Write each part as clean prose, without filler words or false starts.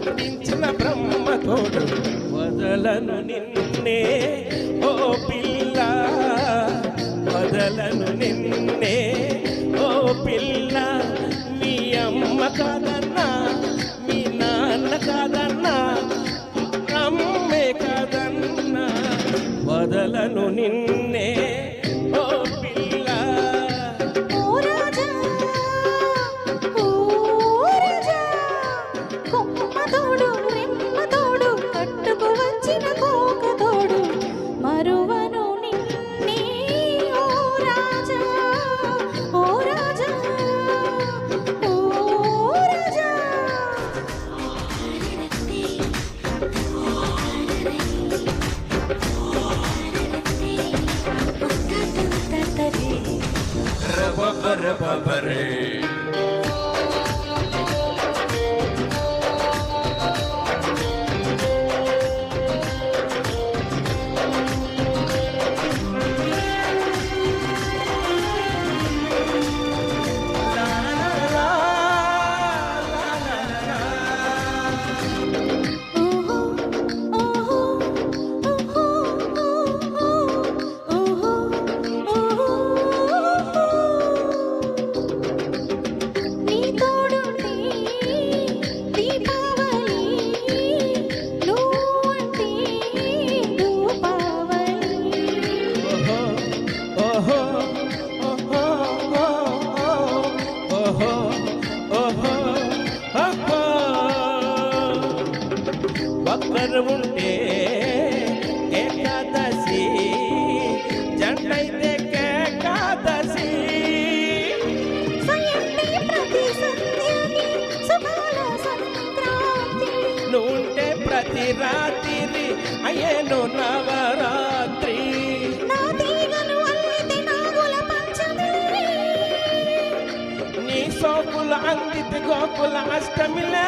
పుట్టించిన బ్రహ్మ తోడు వదలను నిన్నే ఓ పిల్ల వదలను నిన్నే ఓ పిల్ల మీ అమ్మ కాదన్నా మీ నాన్న కాదన్నా అమ్మే కాదన్నా వదలను నిన్నే ఓ పిల్ల ఓ రాజా ఓ రాజా కొమ్మ తోడు రెమ్మ తోడు కట్టుకు వచ్చిన కోక తోడు మరువను నిన్నే ఓ రాజా ఓ రాజా ఓ రాజా రబబరే ఓహో ఓహో ఓహో ఓహో ఓహో నీ తోడుంటే దీపావళి నువ్వంటే రూపావళి ఓహో ఓహో ఓహో ఓహో ఓహో ఒక్కరు ఉంటే ఏకాదశి జంటైతే కేకాదశి సయంటే ప్రతి సంధ్యకి సుఖాల సంక్రాంతి నువ్వుంటే ప్రతి రాత్రి అయ్యేను నవరాత్రి నా తీగను అల్లితే నాగుల పంచమి నీ సోకుల అందిత గోకుల అష్టమిలే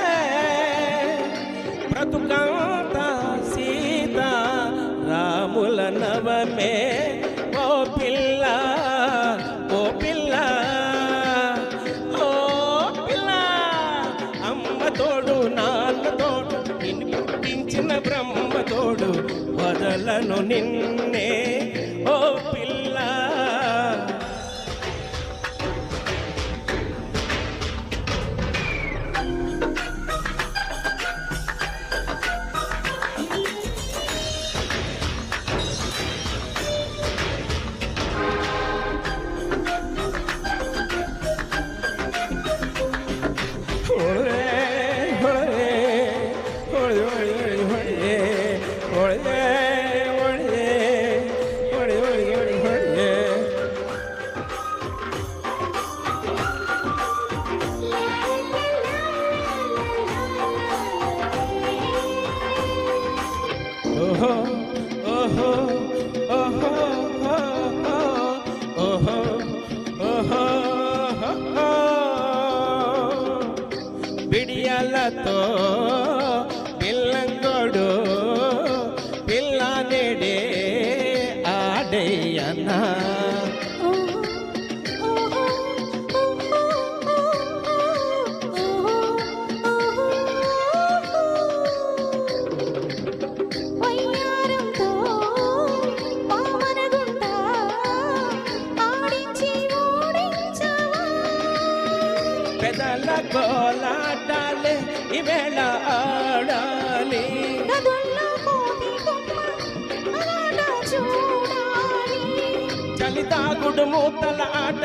బ్రతుకంత సీత రాముల నవమే ఓ పిల్ల ఓ పిల్ల ఓ పిల్ల అమ్మ తోడు నాన్న తోడు నిన్ను పుట్టించిన బ్రహ్మ తోడు వదలను నిన్నే ఓ పిల్ల ఓహో ఓహో ఓహో ఓహో ఓహో బిడియాలతో పిల్లంగోడు పిల్ల నేడే ఆడేయన్నా వయ్యారంతో పామనగుంట ఆడించి ఓడించవా పెదల కోలాటాలే ఈవేళ ఆడాలి గదుల్లో కోతి కొమ్మ అలాట చూడాలి చలి తాగుడు మూతల ఆట